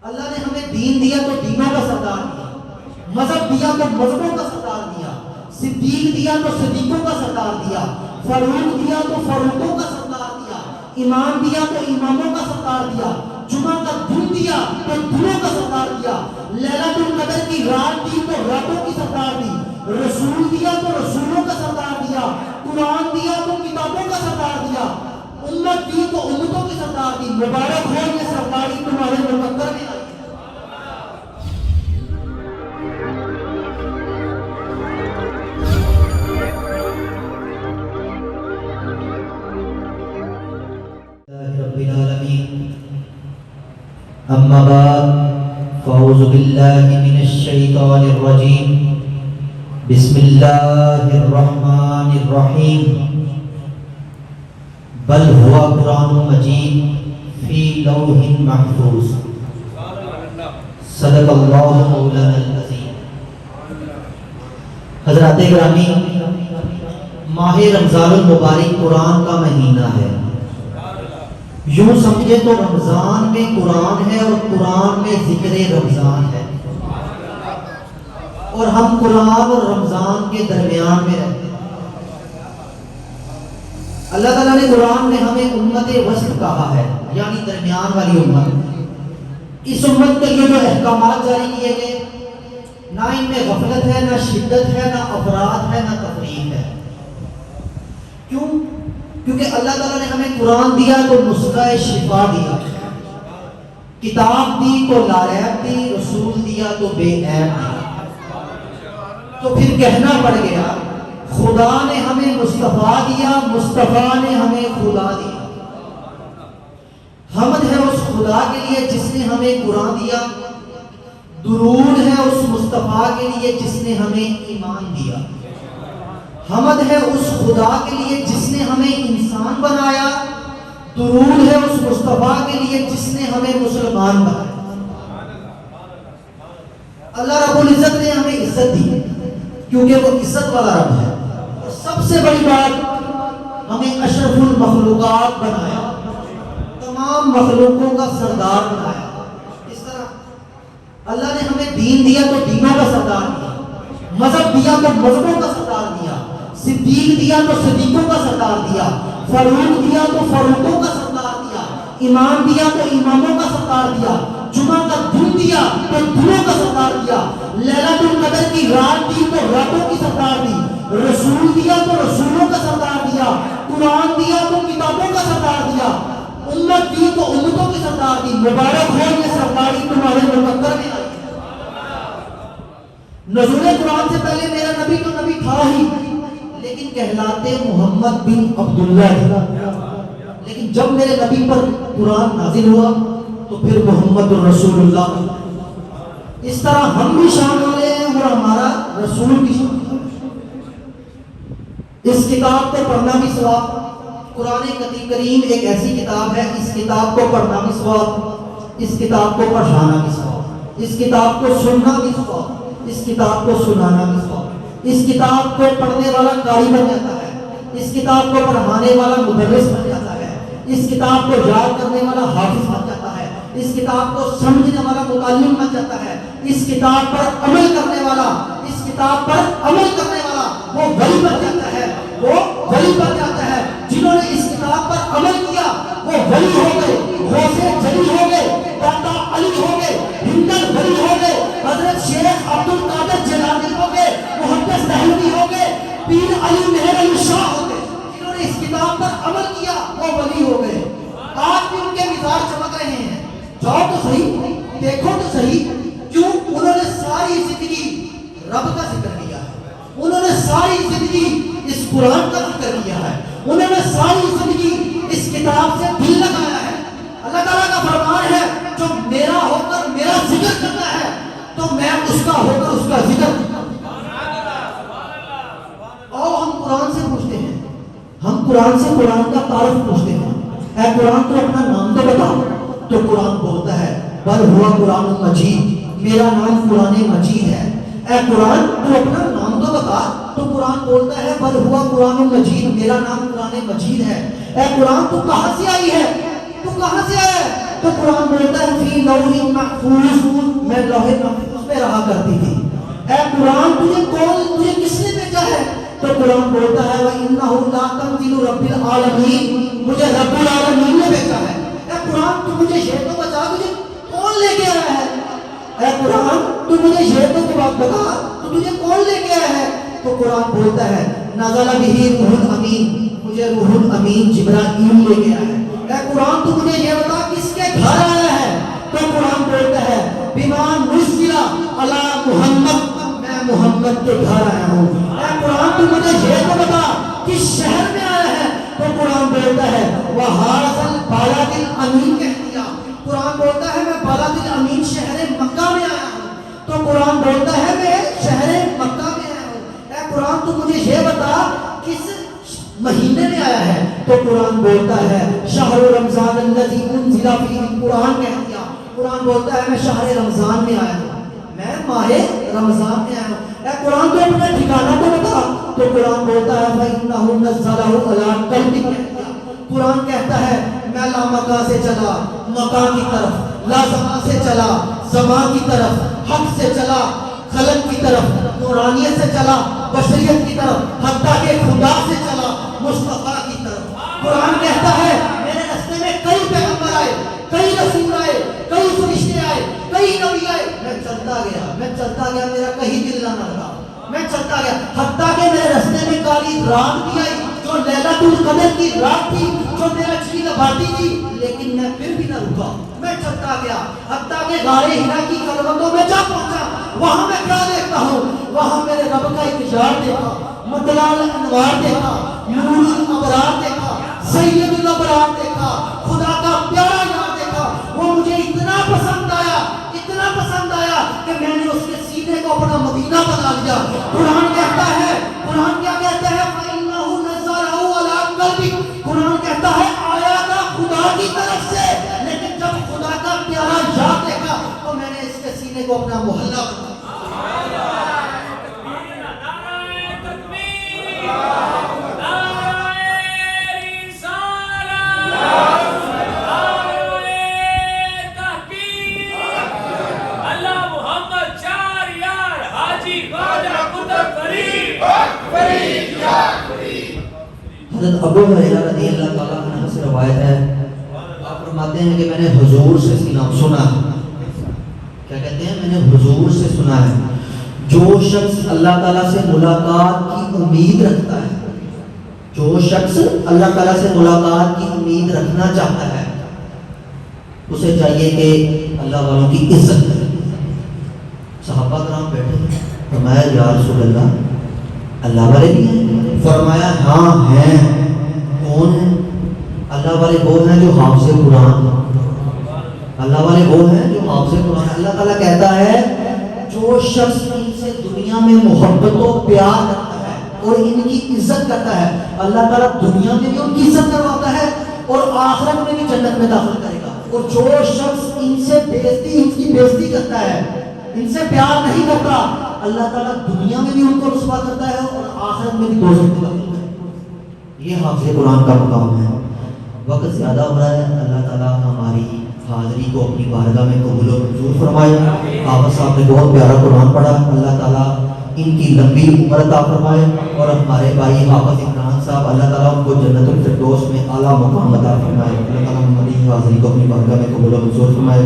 اللہ نے ہمیں دین دیا تو دینوں کا سردار دیا، مذہب دیا تو مذہبوں کا سردار دیا، صدیق دیا تو صدیقوں کا سردار دیا، فاروق دیا تو فاروقوں کا سردار دیا، امام دیا تو اماموں کا سردار دیا، جمعہ کا دن دیا تو دنوں کا سردار دیا، لیلۃ القدر کی رات دی تو راتوں کی سردار دی، رسول دیا تو رسولوں کا سردار دیا، قرآن دیا تو کتابوں کا سردار دیا، امت دی تو امتوں کی سردار دی۔ مبارک ہو یہ سرداری تمہارے مقدر میں آئی۔ رب العالمین، اما بعد فاعوذ باللہ من الشیطان الرجیم، بسم اللہ الرحمن الرحیم، بل ہوا قرآن مجید فی لوح محفوظ، صدق اللہ مولانا العظیم۔ حضرات گرامی، ماہ رمضان المبارک قرآن کا مہینہ ہے۔ یوں سمجھے تو رمضان میں قرآن ہے اور قرآن میں ذکر رمضان ہے، اور ہم قرآن اور رمضان کے درمیان میں رہتے ہیں۔ اللہ تعالیٰ نے قرآن میں ہمیں امت وسط کہا ہے، یعنی درمیان والی امت۔ اس امت کے لیے جو احکامات جاری کیے گئے، نہ ان میں غفلت ہے، نہ شدت ہے، نہ افراط ہے، نہ تفریط ہے۔ کیوں؟ کیونکہ اللہ تعالیٰ نے ہمیں قرآن دیا تو نسخہ شفا دیا، کتاب دی تو لاریب دی، رسول دیا تو بے عیب دیا۔ تو پھر کہنا پڑ گیا خدا نے ہمیں مصطفیٰ دیا، مصطفیٰ نے ہمیں خدا دیا۔ حمد ہے اس خدا کے لیے جس نے ہمیں قرآن دیا، درود ہے اس مصطفیٰ کے لیے جس نے ہمیں ایمان دیا۔ حمد ہے اس خدا کے لیے جس نے ہمیں انسان بنایا، درود ہے اس مصطفیٰ کے لیے جس نے ہمیں مسلمان بنایا۔ اللہ رب العزت نے ہمیں عزت دی کیونکہ وہ عزت والا رب ہے، اور سب سے بڑی بات ہمیں اشرف المخلوقات بنایا، تمام مخلوقوں کا سردار بنایا۔ اس طرح اللہ نے ہمیں دین دیا تو دینوں کا سردار دیا، مذہب دیا تو مذہبوں کا سردار دیا، صدیق دیا تو صدیقوں کا سردار دیا، فاروق دیا تو فاروقوں کا سردار دیا، امام دیا تو اماموں کا سردار دیا، جمعہ کا دن دیا تو دنوں کا سردار دیا، لیلۃ القدر کی رات دی تو راتوں کی سردار دی، رسول دیا تو رسولوں کا سردار دیا، قرآن دیا تو کتابوں کا سردار دیا، امت دی تو امتوں کی سردار دی۔ مبارک ہو یہ سرداری تمہارے مقدر میں آئی۔ نزول قرآن سے پہلے میرا نبی تو نبی تھا ہی، لیکن کہلاتے محمد بن عبداللہ تھا، لیکن جب میرے نبی پر قرآن نازل ہوا تو پھر محمد الرسول اللہ۔ اس طرح ہم بھی شان والے ہیں اور ہمارا رسول بھی شان والے ہیں۔ اس کتاب کو پڑھنا بھی ثواب۔ قرآن کریم ایک ایسی کتاب ہے، اس کتاب کو پڑھنا بھی ثواب، اس کتاب کو پڑھانا بھی ثواب، اس کتاب کو سننا بھی ثواب، اس کتاب کو سنانا بھی ثواب۔ اس کتاب کو پڑھنے والا قاری بن جاتا ہے، اس کتاب کو پڑھانے والا مدرس بن جاتا ہے، اس کتاب کو یاد کرنے والا حافظ بن جاتا ہے، اس کتاب کو سمجھنے والا متعلم بن جاتا ہے، اس کتاب پر عمل کرنے والا، اس کتاب پر عمل کرنے والا وہ ولی بن جاتا ہے، وہ ولی بن جاتا ہے۔ جنہوں نے اس کتاب پر عمل کیا وہ ولی ہو گئے، غوث جلی ہو گئے، داتا علی ہو گئے، ہندل ولی ہو گئے، حضرت شیخ عبد القادر جیلانی ہو گئے، محدث دہلوی ہو گئے، پیر علی مہر علی شاہ ہو گئے۔ جنہوں نے اس کتاب پر عمل کیا وہ ولی ہو گئے۔ آج بھی ان کے مزاج چمک رہے ہیں، جاؤ تو صحیح، دیکھو تو صحیح، کیوں؟ انہوں نے ساری زندگی رب کا ذکر کیا ہے، انہوں نے ساری زندگی اس قرآن کا ذکر کیا ہے، انہوں نے ساری زندگی اس کتاب سے دل لگایا ہے۔ اللہ تعالیٰ کا فرمان ہے جو میرا ہو کر میرا ذکر کرتا ہے تو میں اس کا ہو کر اس کا ذکر کرتا ہوں۔ اور ہم قرآن سے پوچھتے ہیں، ہم قرآن سے قرآن کا تعارف پوچھتے ہیں، اے قرآن تو اپنا نام تو بتاؤ۔ تو قرآن بولتا ہے بل ہوا قرآن مجید، میرا نام قرآن مجید ہے۔ اے قرآن تو اپنا نام تو بتا۔ تو قرآن بولتا ہے بل ہوا قرآن مجید، میرا نام قرآن مجید ہے۔ اے قرآن تو کہاں سے آئی ہے؟ تو کہاں سے آیا ہے؟ تو قرآن بولتا ہے فی لوح محفوظ، میں لوح محفوظ میں رہا کرتی تھی۔ اے قرآن تجھے کس نے بھیجا ہے؟ تو قرآن بولتا ہے وَإِنَّهُ لَا تَنزِيلُ رَبِّ الْعَالَمِينَ، مجھے رب العالمین نے بھیجا ہے۔ اے قرآن تو مجھے یہ تو بتا تجھے کون لے کے آیا ہے؟ اے قرآن تو مجھے یہ تو جواب بتا تو تجھے کون لے کے آیا ہے؟ تو قرآن بولتا ہے نزل بہ روح الامین، مجھے روح الامین جبرائیل لے کے آیا ہے۔ اے قرآن تو مجھے یہ بتا کس کے گھر آیا ہے؟ تو قرآن بولتا ہے بما نزل علی محمد، میں محمد کے گھر آیا ہوں۔ اے قرآن تو مجھے یہ تو بتا کس شہر میں آیا ہے؟ تو قرآن بولتا ہے وَهَٰذَا الْبَلَدِ الْأَمِينِ کہہ دیا۔ قرآن بولتا ہے میں بلد الامین شہر مکہ میں آیا ہوں۔ تو قرآن بولتا ہے میں شہر مکہ میں آیا ہوں۔ اے قرآن تو مجھے یہ بتا کس مہینے میں آیا ہے؟ تو قرآن بولتا ہے شہر رمضان الذی انزل فیہ القرآن کہہ دیا۔ قرآن بولتا ہے میں شہر رمضان میں آیا ہوں، میں ماہ رمضان میں آیا ہوں۔ اے قرآن تو اپنا ٹھکانہ تو بتا۔ تو قرآن بولتا ہے فَإِنَّهُ نَزَّلَهُ عَلَىٰ قَلْبِكَ، قرآن کہتا ہے میں لامکہ سے چلا مکہ کی طرف، لازمہ سے چلا زمان کی طرف، حق سے چلا خلق کی طرف، نورانیت سے چلا بشریت کی طرف، حتیٰ کہ خدا سے چلا مصطفیٰ کی طرف۔ قرآن کہتا ہے میرے راستے میں کئی پیغمبر آئے، کئی رسول آئے، کئی فرشتے آئے، کئی نبی آئے، میں چلتا گیا میرا کہیں دل نہ لگا، میں چلتا گیا حتیٰ کہ میرے راستے میں کالی رات بھی آئی جو لیلۃ القدر کی رات تھی، جو میرا جی لبھاتی تھی، لیکن میں پھر بھی نہ رکا، میں چلتا گیا حتیٰ کہ غار حرا کی خلوتوں میں جا پہنچا۔ وہاں میں کیا دیکھتا ہوں؟ وہاں میرے رب کا انتشار دیکھا، مطلع الانوار دیکھا، نور الابرار دیکھا، سید الابرار دیکھا، خدا کا پیارا یار دیکھا۔ وہ مجھے اتنا پسند آیا کہ میں نے اس کے سینے کو اپنا مدینہ بنا لیا۔ قرآن کہتا ہے، قرآن کیا کہتا ہے فَإِنَّهُ نَزَّلَهُ عَلَىٰ قَلْبِكَ، قرآن کہتا ہے آیا تھا خدا کی طرف سے، لیکن جب خدا کا پیارا یاد دیکھا تو میں نے اس کے سینے کو اپنا محلہ بنا لیا۔ حضرت ابو ہریرہ رضی اللہ تعالیٰ عنہ سے روایت ہے، آپ فرماتے ہیں کہ میں نے حضور سے سنا، کیا کہتے ہیں؟ میں نے حضور سے سنا ہے جو شخص اللہ تعالیٰ سے ملاقات کی امید رکھتا ہے، جو شخص اللہ تعالیٰ سے ملاقات کی امید رکھنا چاہتا ہے، اسے چاہیے کہ اللہ والوں کی عزت کرے۔ صحابہ کرام بیٹھے، فرمایا یا رسول اللہ والے بھی ہیں؟ فرمایا ہاں ہیں۔ کون ہیں؟ اللہ والے وہ ہیں جو حافظ قرآن، اللہ والے وہ ہیں جو حافظ قرآن۔ اللہ تعالیٰ کہتا ہے جو شخص ان سے دنیا میں محبت و پیار کرتا ہے اور ان کی عزت کرتا ہے، اللہ تعالیٰ دنیا میں بھی ان کی عزت کرواتا ہے اور آخرت میں بھی جنت میں داخل کرے گا۔ اور جو شخص ان کی بےزتی کرتا ہے، ان سے پیار نہیں کرتا، اللہ تعالیٰ دنیا میں بھی ان کو رسوا کرتا ہے اور آخرت میں بھی دوزخ میں داخل کرتا ہے۔ یہ حافظ قرآن کا مقام ہے۔ وقت زیادہ ہو رہا ہے، اللہ تعالیٰ ہماری حاضری کو اپنی بارگاہ میں قبول و منظور فرمائے۔ حافظ صاحب نے بہت پیارا قرآن پڑھا، اللہ تعالیٰ ان کی لمبی عمر عطا فرمائے، اور ہمارے بھائی حافظ عمران صاحب اللہ تعالیٰ ان کو جنت الفردوس میں اعلیٰ مقام عطا فرمائے۔ اللہ تعالیٰ ہماری حاضری کو اپنی بارگاہ میں قبول و منظور فرمائے۔